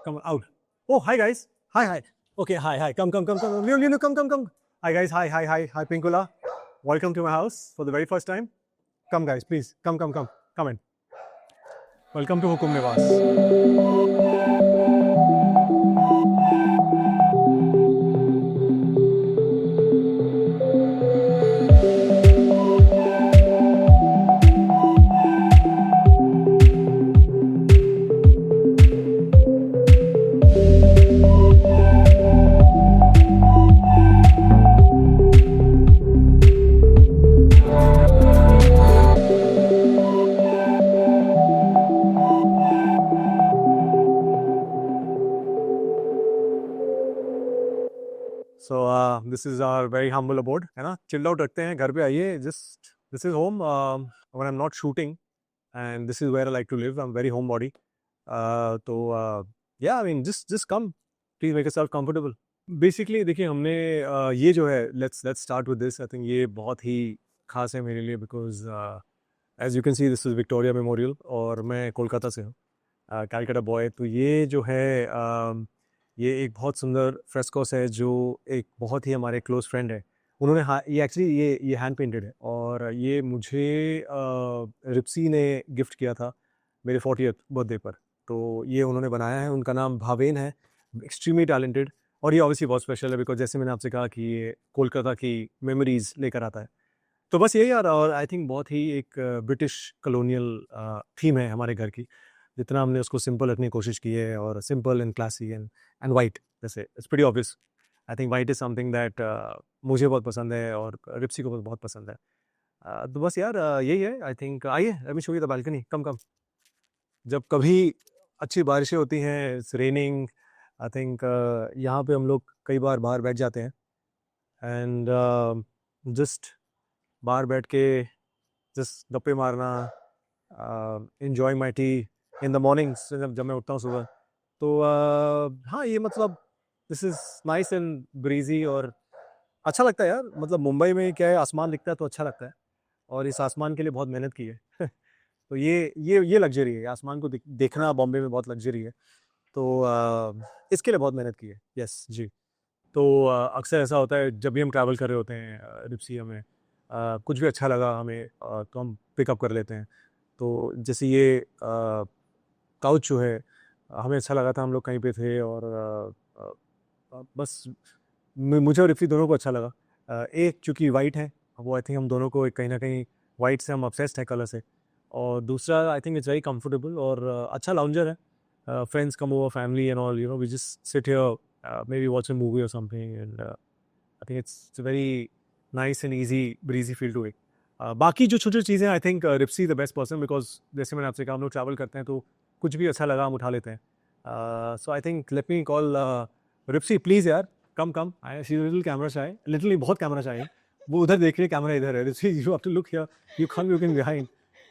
come out. Oh, hi guys. Hi. Okay, hi. Come. No, come. Hi guys. Hi, Pinkvilla. Welcome to my house for the very first time. Come guys, please. Come in. Welcome to Hukum Niwas. So this is our very humble abode, है ना? Chill out रखते हैं, घर पे आइए. Just this is home when I'm not shooting, and this is where I like to live. I'm very homebody. Yeah, I mean just come. Please make yourself comfortable. Basically देखिए हमने ये जो है let's start with this. I think ये बहुत ही खास है मेरे लिए because as you can see this is Victoria Memorial और मैं कोलकाता से हूँ, कैलकाटा बॉय. तो ये जो है ये एक बहुत सुंदर फ्रेस्कोस है जो एक बहुत ही हमारे क्लोज फ्रेंड है. उन्होंने ये एक्चुअली ये हैंड पेंटेड है और ये मुझे रिप्सी ने गिफ्ट किया था मेरे 40th बर्थडे पर. तो ये उन्होंने बनाया है. उनका नाम भावेन है. Extremely talented. और ये ऑब्वियसली बहुत स्पेशल है बिकॉज जैसे मैंने आपसे कहा कि ये कोलकाता की मेमोरीज लेकर आता है. तो बस यही यार. और आई थिंक बहुत ही एक ब्रिटिश कॉलोनियल थीम है हमारे घर की. जितना हमने उसको सिंपल रखने की कोशिश की है और simple and classy and white. जैसे it's pretty obvious. I think white is something that मुझे बहुत पसंद है और रिप्सी को बहुत पसंद है. तो बस यार यही है. आई थिंक आइए let me show you the balcony. Come. जब कभी अच्छी बारिशें होती हैं, इट्स रेनिंग, आई थिंक यहाँ पे हम लोग कई बार बाहर बैठ जाते हैं एंड जस्ट बाहर बैठ के जस्ट गप्पे मारना, enjoying my tea in the mornings. जब मैं उठता हूँ सुबह तो हाँ ये मतलब this is nice and breezy और अच्छा लगता है यार. मतलब मुंबई में क्या है, आसमान दिखता है तो अच्छा लगता है और इस आसमान के लिए बहुत मेहनत की है. तो ये लग्जरी है. आसमान को देखना बॉम्बे में बहुत लग्जरी है. तो इसके लिए बहुत मेहनत की है. यस जी. तो अक्सर ऐसा होता है जब भी हम ट्रैवल कर रहे होते हैं रिप्सी में कुछ भी अच्छा लगा हमें तो हम पिकअप कर लेते हैं. तो जैसे ये काउच जो है हमें अच्छा लगा था. हम लोग कहीं पे थे और बस मुझे और रिप्सी दोनों को अच्छा लगा. एक चूँकि वाइट है वो आई थिंक हम दोनों को कहीं ना कहीं वाइट से हम ऑब्सेस्ड है कलर से. और दूसरा I think it's very comfortable और अच्छा लाउंजर है. Friends come over, family and all, you know, we just sit here, maybe watch a movie or something, and I think it's a very nice and easy breezy feel to it. बाकी जो छोटी चीज़ें I think Ripsi the best person because जैसे मैंने आपसे कहा हम लोग ट्रैवल करते हैं तो कुछ भी अच्छा लगा हम उठा लेते हैं. So I think let me call Ripsi please यार. Come. I she little camera shy, literally बहुत कैमरा शाय है. वो उधर देख रही है, कैमरा इधर है. Ripsi you have to look here, you can't be looking behind.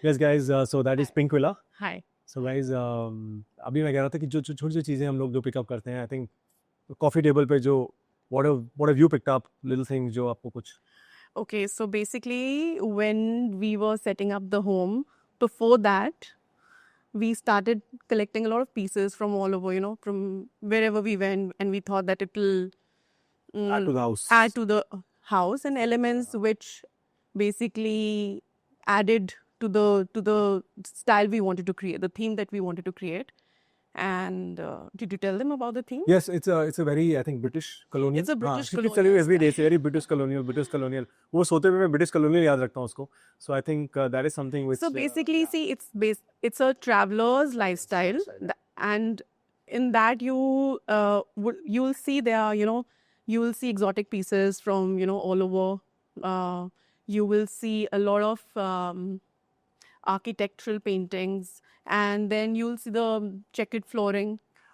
Yes guys, so that is Pinkvilla. Hi. So guys अभी मैं कह रहा था कि जो छोटी चीज़ें हम लोग जो पिकअप करते हैं आई थिंक कॉफ़ी टेबल पे जो what have you picked up little things जो आपको कुछ. Okay, so basically when we were setting up the home, before that we started collecting a lot of pieces from all over, you know, from wherever we went, and we thought that it will Add to the house. add to the house and elements which basically added to the style we wanted to create, the theme that we wanted to create. And did you tell them about the theme? Yes, it's a very I think British colonial. It's a British colonial. colonial Every day, very British colonial. वो सोते हुए मैं British colonial याद रखता हूँ उसको. So I think that is something which. So basically, see, it's a traveler's lifestyle, and in that you'll see there, you know, you will see exotic pieces from, you know, all over. You will see a lot of architectural paintings, and then you'll see the checkered flooring.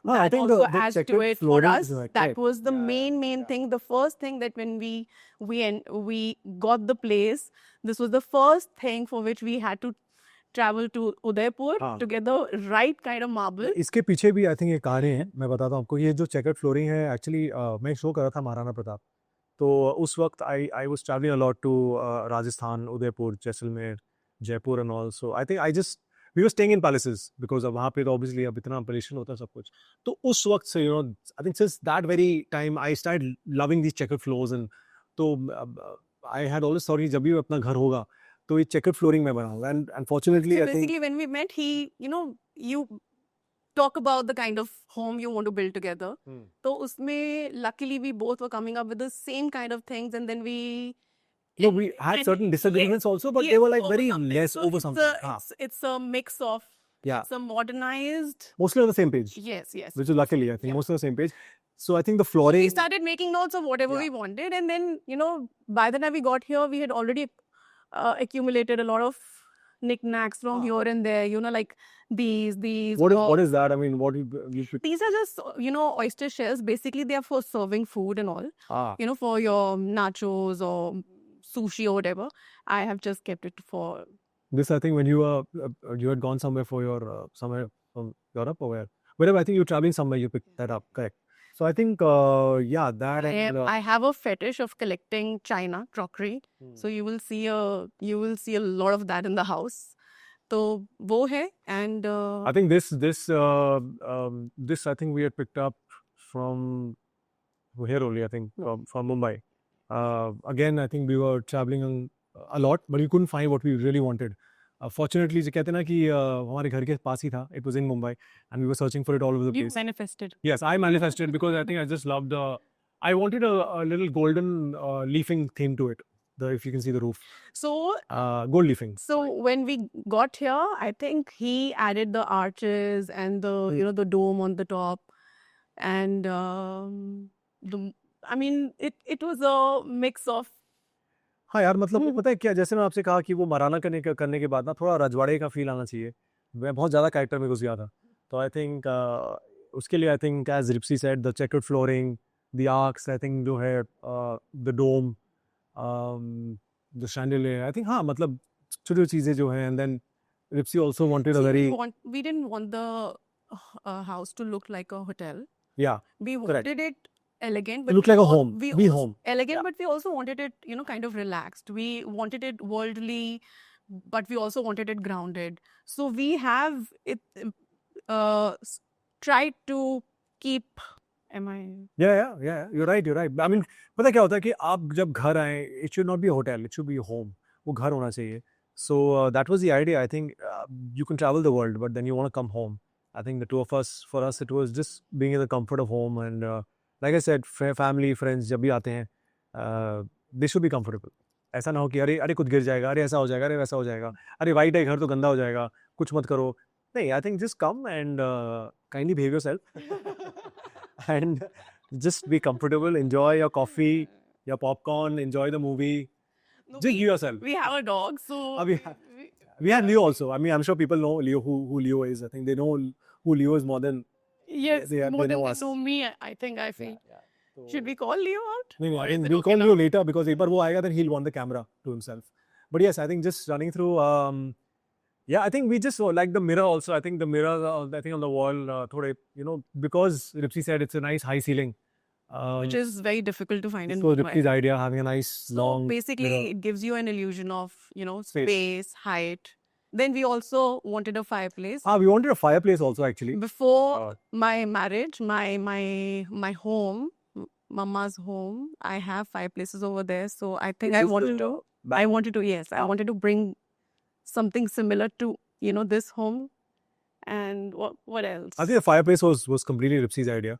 No, I think also the adds to checkered it for flooring us. is right. That was the main thing. The first thing that when we got the place, this was the first thing for which we had to travel to Udaipur to get the right kind of marble. इसके पीछे भी I think ये कहानी है. मैं बताता हूँ आपको. ये जो चेकर्ड फ्लोरिंग है एक्चुअली मैं शो कर रहा था महाराणा प्रताप. तो उस वक्त I was travelling a lot to Rajasthan, Udaipur, Jaisalmer, Jaipur and all. So I think I just we were staying in palaces because अब वहाँ पे तो obviously अब इतना pollution होता है सब कुछ. तो उस वक्त से I think since that very time I started loving these checkered floors and तो I had always thought कि जब भी अपना घर होगा तो ये checkered flooring मैं बनाऊंगा and unfortunately So I think basically, when we met, you talk about the kind of home you want to build together. So usme, luckily, we both were coming up with the same kind of things, and then we had certain disagreements also, but they were like very less over something. It's a mix of some modernized, mostly on the same page. Yes. Which is luckily, I think, mostly on the same page. So I think the flooring. We started making notes of whatever we wanted, and then by the time we got here, we had already accumulated a lot of knickknacks from here and there. Like these. What is that? I mean, what these are just oyster shells. Basically, they are for serving food and all. For your nachos or sushi or whatever. I have just kept it for. This, I think, when you had gone somewhere for your somewhere from Europe or wherever. I think you're traveling somewhere. You picked that up, correct? So I think that. I have a fetish of collecting china crockery. So you will see a lot of that in the house. So wo hai, and I think this I think we had picked up from here only. I think from Mumbai. Again, I think we were traveling a lot, but we couldn't find what we really wanted. Fortunately, जो कहते हैं ना कि हमारे घर के पास ही था. It was in Mumbai, and we were searching for it all over the place. You manifested. Yes, I manifested because I think I just loved I wanted a little golden leafing theme to it. If you can see the roof. So gold leafing. So when we got here, I think he added the arches and the the dome on the top, and it was a mix of. हाँ यार, मतलब पता है क्या, जैसे मैं आपसे कहा कि वो मराना करने के बाद ना थोड़ा रजवाड़े का फील आना चाहिए. मैं बहुत ज़्यादा कैरेक्टर में घुस गया था. तो आई थिंक उसके लिए I think as Ripsi said the checkered flooring, the arches, I think जो है the dome, the chandelier, I think हाँ मतलब छोटी चीज़ें जो हैं. And then Ripsi also wanted a very. We didn't want the house to look like a hotel. Yeah, we wanted it elegant, but look like a home. Home. Elegant, but we also wanted it, kind of relaxed. We wanted it worldly, but we also wanted it grounded. So we have it tried to keep. Am I? Yeah. You're right. I mean, पता क्या होता है कि आप जब घर आए, it should not be a hotel. It should be a home. वो घर होना चाहिए. So that was the idea. I think you can travel the world, but then you want to come home. I think the two of us, for us, it was just being in the comfort of home and. Like I said, family, friends जब भी आते हैं, they should be comfortable. ऐसा ना हो कि अरे कुछ गिर जाएगा, अरे ऐसा हो जाएगा, अरे वैसा हो जाएगा, अरे वाइट है घर तो गंदा हो जाएगा, कुछ मत करो. नहीं, I think just come and kindly behave yourself and just be comfortable, enjoy your coffee, your popcorn, enjoy the movie. Just be yourself. We have a dog, so we have Leo also. I mean, I'm sure people know Leo who Leo is. I think they know who Leo is more than. Yes, they more than know they us. know me, I think. So, should we call Leo out? No, we'll call Leo later because if he comes, then he'll want the camera to himself. But yes, I think just running through, I think we just like the mirror also. I think the mirror, I think on the wall, because Ripsy said it's a nice high ceiling. Which is very difficult to find in Mumbai. So Ripsy's idea, having a nice long basically mirror. It gives you an illusion of, space, height. Then we also wanted a fireplace. We wanted a fireplace also actually. Before my marriage, my home, Mama's home, I have fireplaces over there. So I think I wanted to bring something similar to, this home. And what else? I think the fireplace was completely Ripsy's idea.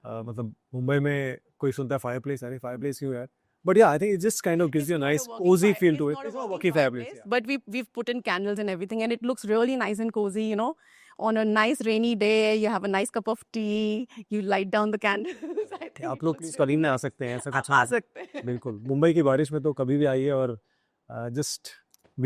मतलब मुंबई में कोई सुनता है fireplace, अरे fireplace क्यों यार? But yeah, I think it just kind of gives you a nice cozy feel to it. It's not a working fireplace. Yeah. But we've put in candles and everything, and it looks really nice and cozy. On a nice rainy day, you have a nice cup of tea. You light down the candles. आप लोग please करीम में आ सकते हैं, ऐसा कुछ आ सकते हैं. बिल्कुल. मुंबई की बारिश में तो कभी भी आइए और just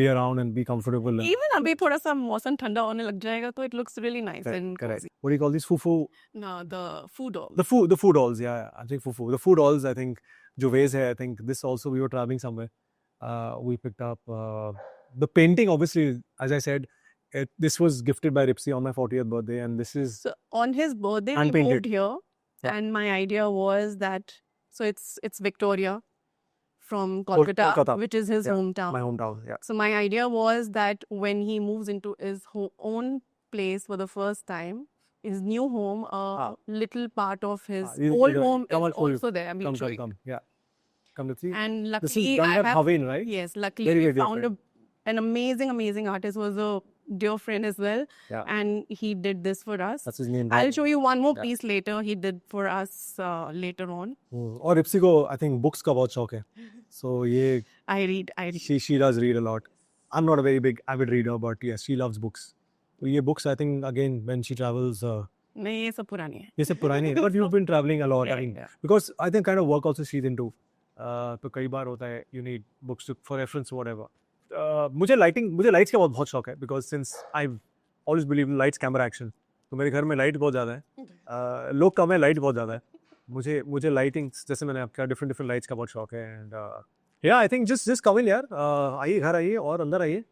be around and be comfortable. Even अभी थोड़ा सा मौसम ठंडा होने लग जाएगा, तो it looks really nice and correct. cozy. What do you call these fufu? No, the food dolls. The food dolls, yeah. I think fufu. The food dolls, I think. Juve's hai, I think this also we were traveling somewhere. We picked up the painting. Obviously, as I said, this was gifted by Ripsy on my 40th birthday, and this is so on his birthday. We moved here, and my idea was that it's Victoria from Kolkata, Kolkata. which is his Yeah, hometown. my hometown. Yeah. So my idea was that when he moves into his own place for the first time, his new home, a little part of his old home Come, is also there. I mean, come. Yeah. Come, let's see. and This is luckily, done I at have Havin, right? yes, luckily we found an amazing artist who was a dear friend as well, Yeah. and he did this for us. That's his name. I'll show you one more piece later. He did for us later on. और रिप्सी को I think books का बहुत शौक है. So ये I read. she does read a lot. I'm not a very big avid reader, but yes, she loves books. So ये books I think again when she travels. नहीं, ये सब पुरानी है. ये सब पुरानी है. But you've been traveling a lot. I mean, because I think kind of work also she's into. तो कई बार होता है you need books for reference whatever. मुझे लाइट्स का बहुत शौक है because since I've always believed in lights camera action. तो मेरे घर में लाइट बहुत ज़्यादा है. लोग कम है, लाइट बहुत ज़्यादा है. मुझे लाइटिंग जैसे मैंने आपका डिफरेंट लाइट्स का बहुत शौक है. एंड या आई थिंक जस्ट कम इन यार. आइए घर आइए और अंदर आइए.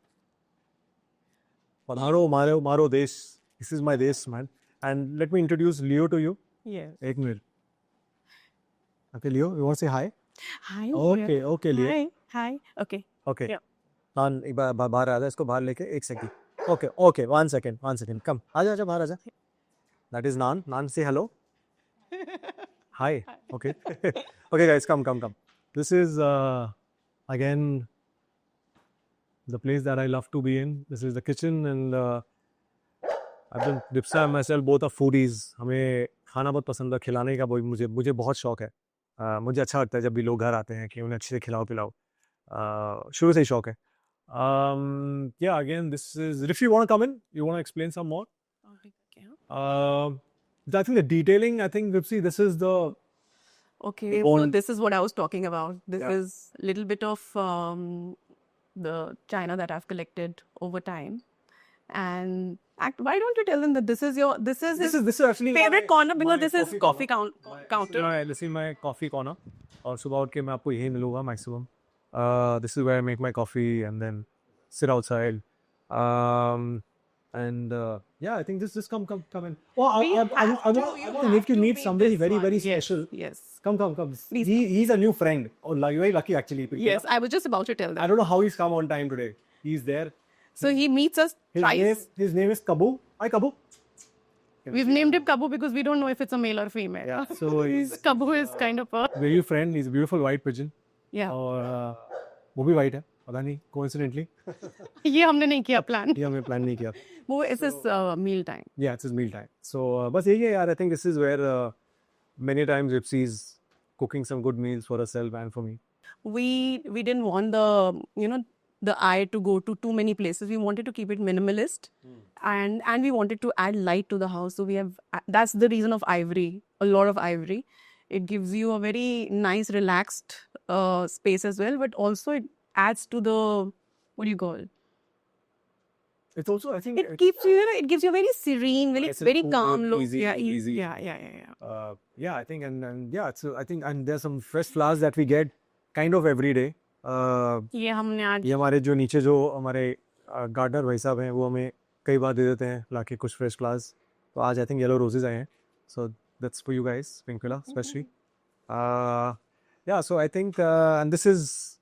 पधारो मारो देश. दिस इज माय देश man. And let me introduce Leo to you. एक minute. Okay Leo, you want say hi? Hi. Okay Leo. Hi. Okay. Yeah. नान एक बार बाहर आ जा. इसको बाहर लेके एक second. Okay, one second. Come, आजा बाहर आजा. That is Nan. Nan, say hello. Hi. Okay. Okay, guys, come. This is again the place that I love to be in. This is the kitchen, and I've been Dipsa and myself both are foodies. हमें खाना बहुत पसंद है, खिलाने का मुझे बहुत शौक है. मुझे अच्छा लगता है जब भी लोग घर आते हैं कि उन्हें अच्छे से खिलाओ पिलाओ. शुरू से ही शौक है. Yeah, again, this is, if you want to come in, you want to explain some more? I think the detailing, I think, Vipsi, this is the... Okay, so this is what I was talking about. This is a little bit of the china that I've collected over time. And why don't you tell them that this is his actually favorite corner, because this is coffee counter. This is my coffee corner. और सुबह उठ के मैं आपको यही मिलूंगा maximum. This is where I make my coffee and then sit outside. And yeah, I think just come in. Oh, I need to meet somebody very special. Yes. Come. Please. He's a new friend. Oh, very lucky actually. Yes, I was just about to tell them. I don't know how he's come on time today. He's there. So he meets us twice. His name is Kabu. Hi, Kabu. We've named him Kabu because we don't know if it's a male or female. Yeah. So Kabu is kind of a very friend. He's a beautiful white pigeon. Yeah. और वो भी white है, पता नहीं coincidentally. ये हमने नहीं किया प्लान. ये हमने प्लान नहीं किया. वो it's his meal time. Yeah, it's his meal time. So बस यही है यार. I think this is where many times Ripsi's cooking some good meals for herself and for me. We didn't want the eye to go to too many places. We wanted to keep it minimalist, and we wanted to add light to the house. So that's the reason of ivory. A lot of ivory. It gives you a very nice, relaxed space as well, but also it adds to the, what do you call it? It's also, I think, it keeps you, it gives you a very serene, very calm look. Easy. Yeah, I think, and yeah, so I think, and there's some fresh flowers that we get kind of every day. ये हमारे जो नीचे जो हमारे gardener भाई साहब हैं वो हमें कई बार दे देते हैं लाके कुछ फ्रेश फ्लावर्स. तो आज आई थिंक येलो रोजेस आए हैं. So that's for you guys, Pinkvilla, especially. Yeah, so I think, and this is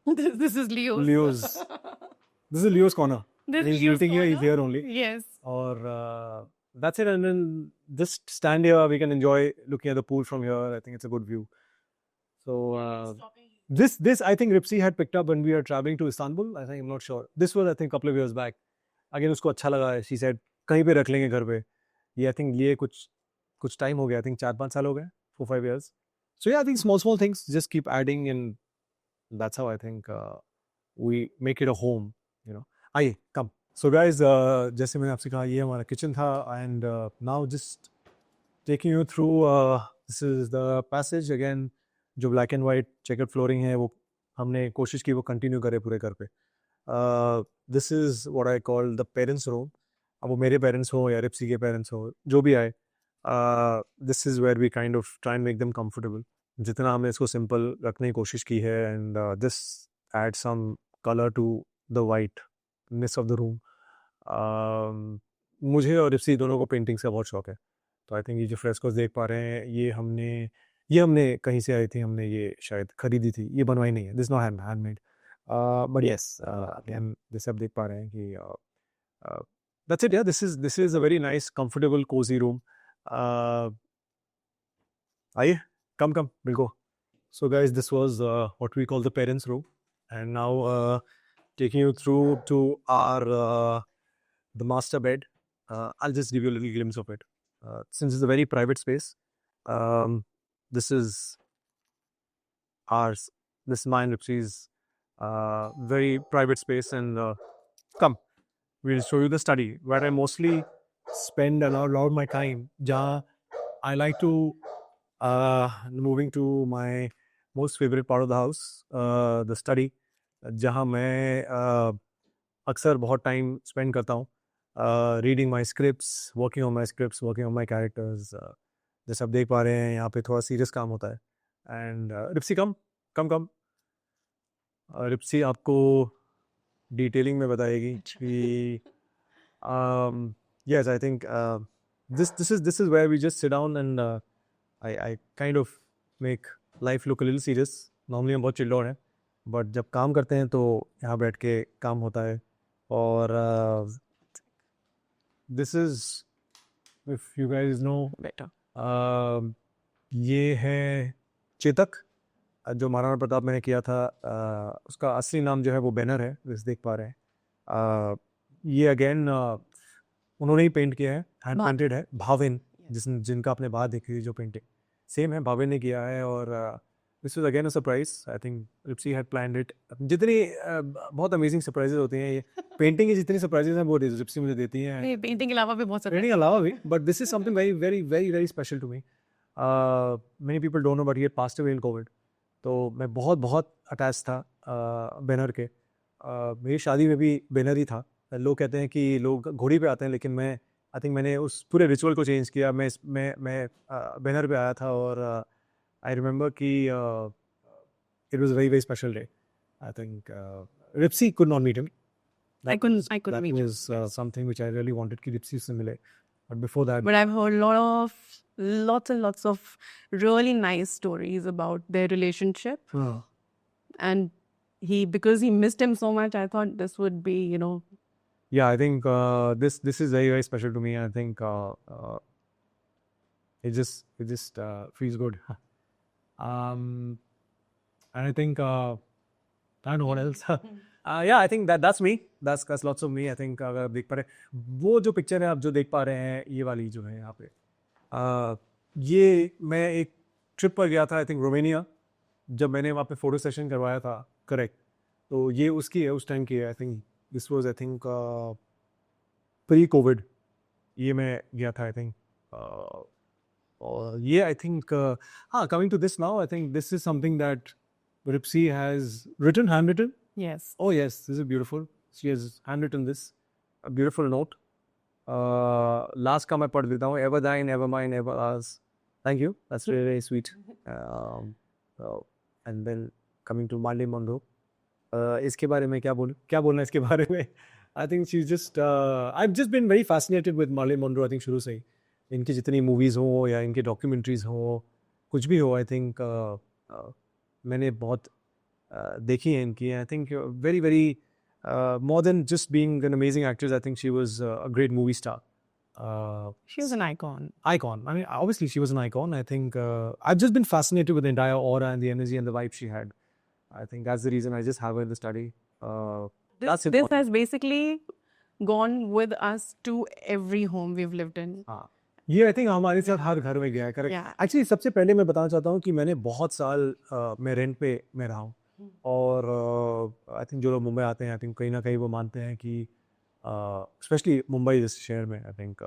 Leo's. This is Leo's corner. He's eating here, he's here only. Yes. Or that's it. And then just stand here. We can enjoy looking at the pool from here. I think it's a good view. So this I think Ripsi had picked up when we were traveling to Istanbul. I think, I'm not sure. This was, I think, a couple of years back. Again, उसको अच्छा लगा. She said कहीं पे रख लेंगे घर पे. ये I think लिए कुछ टाइम हो गया. I think 4-5 साल हो गए. 4-5 years. So yeah, I think small things just keep adding, and that's how I think we make it a home, you know. आइए, come. So guys, जैसे मैंने आपसे कहा ये हमारा किचन था, and now just taking you through this is the passage again. जो black and white checkered flooring है वो हमने कोशिश की वो continue करे पूरे घर पे. This is what I call the parents' room. अब वो मेरे parents हो या रिप्सी के parents हो, जो भी आए, this is where we kind of try and make them comfortable. जितना हमने इसको simple रखने की कोशिश की है, and this adds some color to the whiteness of the room. मुझे और रिप्सी दोनों को पेंटिंग्स का बहुत शौक है. तो आई थिंक ये जो फ्रेस्कोस देख पा रहे हैं ये हमने ये हमने कहीं से आई थी, हमने ये शायद खरीदी थी, ये बनवाई नहीं है, this not handmade, but yes again जैसे आप देख पा रहे हैं कि that's it, yeah this is a very nice comfortable cosy room. आइए, कम कम बिल्कुल. So guys, this was what we call the parents' room, and now taking you through to our the master bed. I'll just give you a little glimpse of it. Since it's a very private space, um, this is ours. This is mine, Ripsi's very private space, and come, we'll show you the study where I mostly spend a lot of my time. Jahan I like to moving to my most favorite part of the house, the study, जहाँ मैं अक्सर बहुत time spend करता हूँ reading my scripts, working on my scripts, working on my characters. जैसे आप देख पा रहे हैं यहाँ पे थोड़ा सीरियस काम होता है. एंड रिप्सी कम कम कम. रिप्सी आपको डिटेलिंग में बताएगी कि yes, I think this is where we just sit down and I kind of make life look a little serious. Normally हम बहुत चिल्ड हैं, बट जब काम करते हैं तो यहाँ बैठ के काम होता है. और this is, if you guys know better. ये है चेतक, जो महाराणा प्रताप मैंने किया था. उसका असली नाम जो है वो बैनर है, जैसे देख पा रहे हैं. ये अगेन उन्होंने ही पेंट किया है, हैंड पेंटेड है. भाविन, जिनका आपने बाहर देखी थी जो पेंटिंग, सेम है, भाविन ने किया है. और this was again a surprise. I think Ripsi had planned it. जितनी बहुत अमेजिंग सरप्राइजेस होती हैं, ये पेंटिंग की जितनी सरप्राइजेस हैं वो रिप्सी मुझे देती हैं. पेंटिंग के अलावा भी बहुत पेंटिंग अलावा भी, but this is something very very very very special to me. Many people don't know but he passed away in Covid. तो मैं बहुत बहुत अटैच था बैनर के. मेरी शादी में भी बैनर ही था. लोग कहते हैं कि लोग घोड़ी पे आते हैं, लेकिन मैं आई थिंक मैंने उस पूरे रिचुअल को चेंज किया. मैं बैनर पे आया था. और आई रिमेंबर कि it was very very special day. I think Ripsi could not meet him. I couldn't meet That him. was something which I really wanted कि रिप्सी से मिले. But before that, But I've heard lots and lots of really nice stories about their relationship. And because he missed him so much, I thought this would be, yeah, I think this is very very special to me. I think it just feels good. And I think I don't know what else. Yeah, I think that's me. That's lots of me. I think अगर आप देख पा रहे हैं, वो जो picture है आप जो देख पा रहे हैं, ये वाली जो है यहाँ पे, ये मैं एक ट्रिप पर गया था, आई थिंक रोमेनिया, जब मैंने वहाँ पे फोटो सेशन करवाया था. करेक्ट. तो ये उसकी है, उस टाइम की है. I think this was I think pre Covid ये मैं गया था, आई थिंक. और ये आई थिंक हाँ, coming to this now, I think this is something that Ripsi has written, handwritten. yes. Oh yes, this is beautiful. She has handwritten this, a beautiful note. Last का मैं पढ़ देता हूँ. Ever thine, ever mine, ever ours. Thank you. That's really, really sweet. And then coming to Marilyn Monroe. इसके बारे में क्या बोलना इसके बारे में. I think she's just I've just been very fascinated with Marilyn Monroe. I think शुरू से ही इनकी जितनी movies हो या इनके documentaries हो, कुछ भी हो, I think मैंने बहुत देखी है इनकी. I think very very more than just being an amazing actress, I think she was a great movie star. She was an icon. Icon. I mean, obviously she was an icon. I think I've just been fascinated with the entire aura and the energy and the vibe she had. I think that's the reason I just have her in the study. This has basically gone with us to every home we've lived in. ये I think हमारे साथ हर घर में गया है. Correct. Actually सबसे पहले मैं बताना चाहता हूँ कि मैंने बहुत साल मैं रेंट पे मैं रहा हूँ. और आई थिंक जो लोग मुंबई आते हैं, आई थिंक कहीं ना कहीं वो मानते हैं कि स्पेशली मुंबई जैसे शहर में, आई थिंक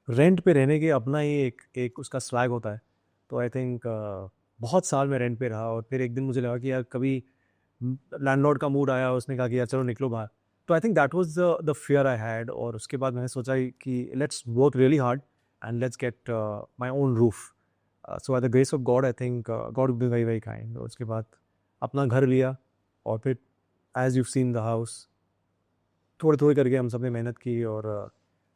रेंट पे रहने के अपना ही एक उसका स्वैग होता है. तो आई थिंक बहुत साल मैं रेंट पे रहा. और फिर एक दिन मुझे लगा कि यार कभी लैंडलॉर्ड का मूड आया, उसने कहा कि यार चलो निकलो बाहर. तो I think that was the fear I had. और उसके बाद मैंने सोचा कि let's work really hard and let's get my own roof. So by the grace of God, I think God will be very very kind. उसके बाद अपना घर लिया. और फिर as you seen the house, थोड़े थोड़े करके हम सब ने मेहनत की और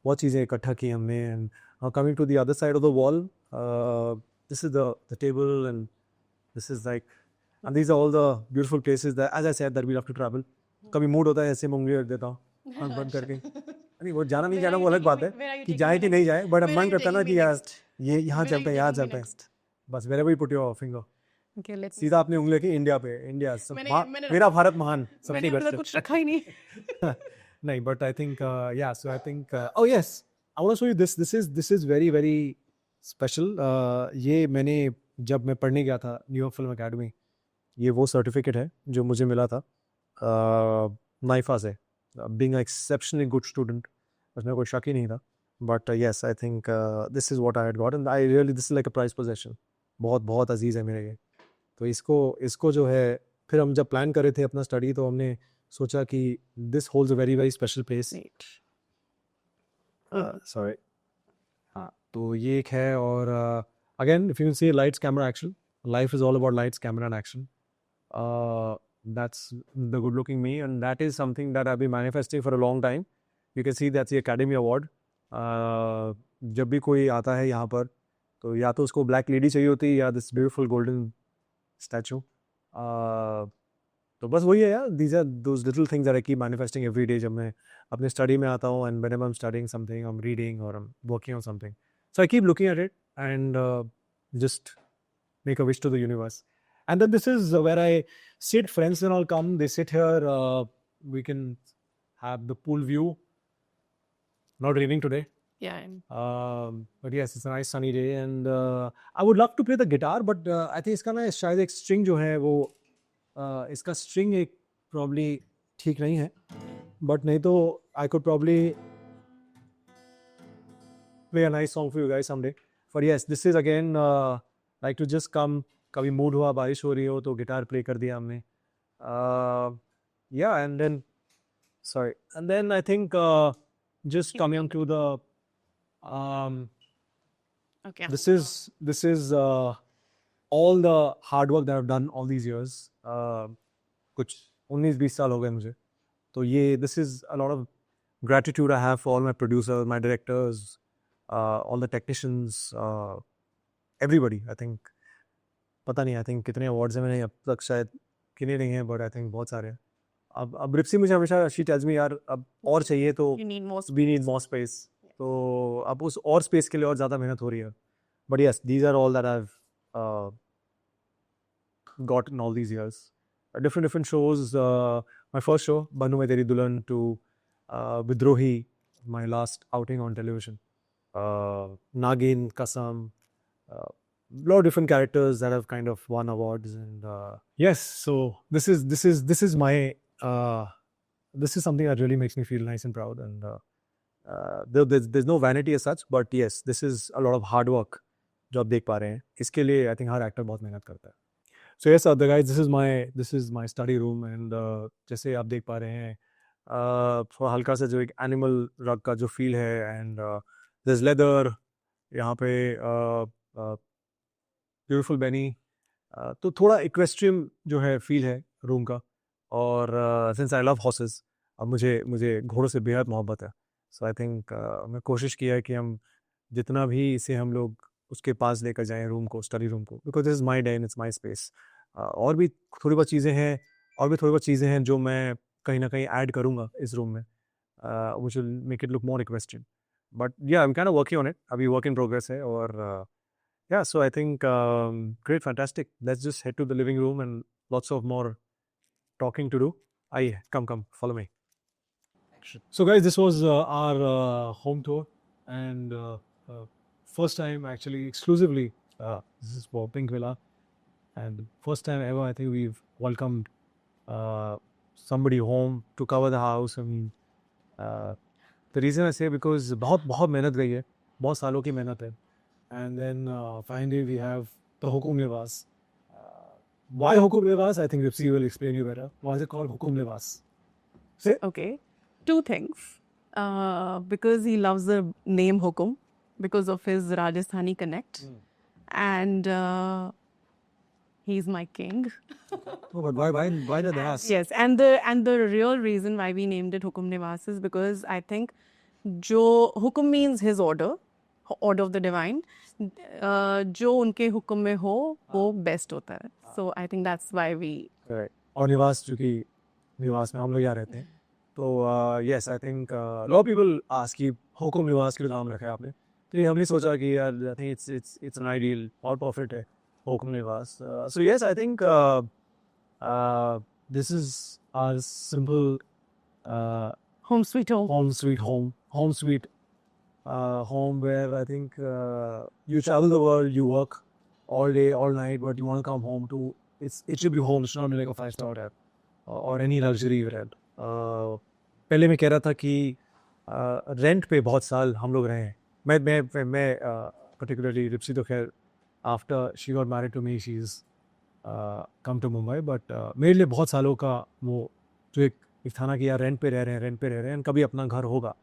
बहुत चीज़ें इकट्ठा की हमने. And coming to the other side of the wall, this is the table, and this is like, and these are all the beautiful places that, as I said, that we love to travel. कभी mood होता है ऐसे मूंगली रख देता हूँ आँख बंद करके. नहीं वो जाना नहीं जाना वो अलग बात है कि जाए कि नहीं जाए, बट मन करता है ना कि यार ये यहाँ चलते हैं यहाँ चलते हैं. बस wherever you put your finger. Okay, let's. सीधा आपने उंगली की इंडिया पे. इंडिया मेरा भारत महान सबसे बेस्ट. कुछ रखा ही नहीं. नहीं, but I think yeah, so I think oh yes, I want to show you this. This is very very special. ये मैंने जब मैं पढ़ने गया था न्यूयॉर्क फिल्म एकेडमी, ये वो सर्टिफिकेट है जो मुझे मिला था नाइफा से, बीइंग एक्सेप्शनली गुड स्टूडेंट. उसमें कोई शक ही नहीं था. But yes, I think this is what I had got, and I really this is like a prize possession. बहुत बहुत अजीज़ है मेरे ये. तो इसको जो है, फिर हम जब प्लान कर रहे थे अपना स्टडी, तो हमने सोचा कि this holds a very very special place. Sorry. हाँ, तो ये एक है. और again if you can see lights camera action, life is all about lights, camera and action. That's the good looking me, and that is something that I've been manifesting for a long time. You can see that's the Academy Award. जब भी कोई आता है यहाँ पर, तो या तो उसको ब्लैक लेडी चाहिए होती है या दिस ब्यूटीफुल गोल्डन स्टैचू. तो बस वही है यार. These are those little things that I keep manifesting every day. जब मैं अपने स्टडी में आता हूँ, and whenever I'm studying something, I'm reading or I'm working on something, so I keep looking at it and just make a wish to the universe. And then this is where I sit. Friends and all come, they sit here. We can have the pool view. Not raining today. Yeah. But yes, it's a nice sunny day, and I would love to play the guitar, but I think इसका ना शायद एक string जो है वो इसका string एक probably ठीक नहीं है. But नहीं तो I could probably play a nice song for you guys someday. But yes, this is again like to just come. कभी मूड हुआ, बारिश हो रही हो तो गिटार प्ले कर दिया हमने. Yeah, and then sorry, and then I think just coming to the Okay. this is all the hard work that I've done all these years. कुछ 19-20 साल हो गए मुझे. तो ये this is a lot of gratitude I have for all my producers, my directors, all the technicians, everybody. I think पता नहीं, I think कितने अवार्ड्स हैं मैंने अब तक, शायद कितने नहीं हैं, बट आई थिंक बहुत सारे हैं. अब रिप्सी मुझे हमेशा शी टेल्स मी यार अब और चाहिए, तो वी नीड मोर स्पेस. तो अब उस और स्पेस के लिए और ज़्यादा मेहनत हो रही है. But yes, these are all that I have got in all these years. Different shows. My first show Banoo Main Teri Dulhan, two Vidrohi, my last outing on television, Naagin, Kasam, lot of different characters that have kind of won awards. And yes, so this is my this is something that really makes me feel nice and proud. And there's no vanity as such, but yes, this is a lot of hard work जो आप देख पा रहे हैं. इसके लिए I think her actor बहुत मेहनत करता है. So yes, the guys, this is my study room, and जैसे आप देख पा रहे हैं, थोड़ा हल्का सा जो एक animal rug का जो feel है, and there's leather यहाँ पे, ब्यूटीफुल बेनी. तो थोड़ा इक्वेस्ट्रियम जो है फील है रूम का. और सिंस आई लव हॉर्सेस, अब मुझे घोड़ों से बेहद मोहब्बत है. सो आई थिंक मैं कोशिश किया है कि हम जितना भी इसे हम लोग उसके पास लेकर जाएं रूम को, स्टडी रूम को, because this is my day and it's my space. और भी थोड़ी बहुत चीज़ें हैं जो मैं कहीं ना कहीं ऐड करूँगा इस रूम में, which will make it look more equestrian. But yeah I am kind of working on it. अभी वर्क इन प्रोग्रेस है. और yeah, so I think great, fantastic. Let's just head to the living room, and lots of more talking to do. Come, follow me. So guys, this was our home tour, and first time actually exclusively, this is for Pinkvilla, and first time ever I think we've welcomed somebody home to cover the house. I mean, the reason I say because बहुत मेहनत गई है, बहुत सालों की मेहनत है. And then finally we have the Hukum Nivas. Why Hukum Nivas? I think Ripsi will explain you better. Why is it called Hukum Nivas? Say. Okay, two things. Because he loves the name Hukum, because of his Rajasthani connect, and he's my king. Oh, but why the Nivas? Yes, and the real reason why we named it Hukum Nivas is because I think Jo Hukum means his order. order of the divine. जो उनके हुक्म में हो वो best होता है. So I think that's why we. Correct. और निवास, चूँकि निवास में हम लोग यहाँ रहते हैं, तो yes I think lot people ask कि हुक्म निवास क्यों नाम रखा है आपने. तो ये हमने सोचा कि यार I think it's an ideal और परफेक्ट है Hukum Niwas. So yes I think this is our simple Home sweet home. home sweet home where I think you travel the world, you work all day, all night, but you want to come home to. It should be home. It's not like a 5-star hotel or any luxury you had. पहले मैं कह रहा था कि rent पे बहुत साल हम लोग रहे हैं. मैं particularly रिप्सी तो खैर after she got married to me she's come to Mumbai, but मेरे लिए बहुत सालों का वो जो एक था ना कि यार रेंट पे रह रहे हैं कभी अपना घर होगा.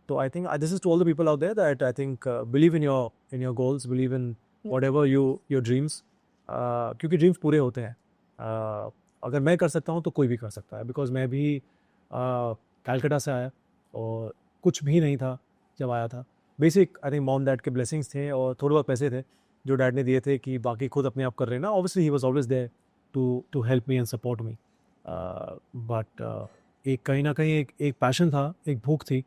So I think this is to all the people out there that I think believe in your goals, believe in whatever your dreams, क्योंकि ड्रीम्स पूरे होते हैं. अगर मैं कर सकता हूँ तो कोई भी कर सकता है. बिकॉज मैं भी कलकत्ता से आया और कुछ भी नहीं था जब आया था. Basic I think mom dad के ब्लेसिंग्स थे और थोड़े बहुत पैसे थे जो डैड ने दिए थे कि बाकी खुद अपने आप कर रहे हैं ना. Obviously he was always there to help me and support me. But एक कहीं ना कहीं एक पैशन था, एक भूख थी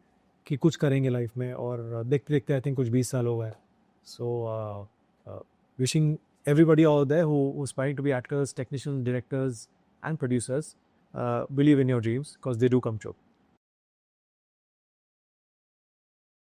कि कुछ करेंगे लाइफ में. और देखते देखते आई थिंक कुछ 20 साल हो गए. So wishing everybody out there who's aspiring to be actors, technicians, directors and producers, believe in your dreams because they do come true.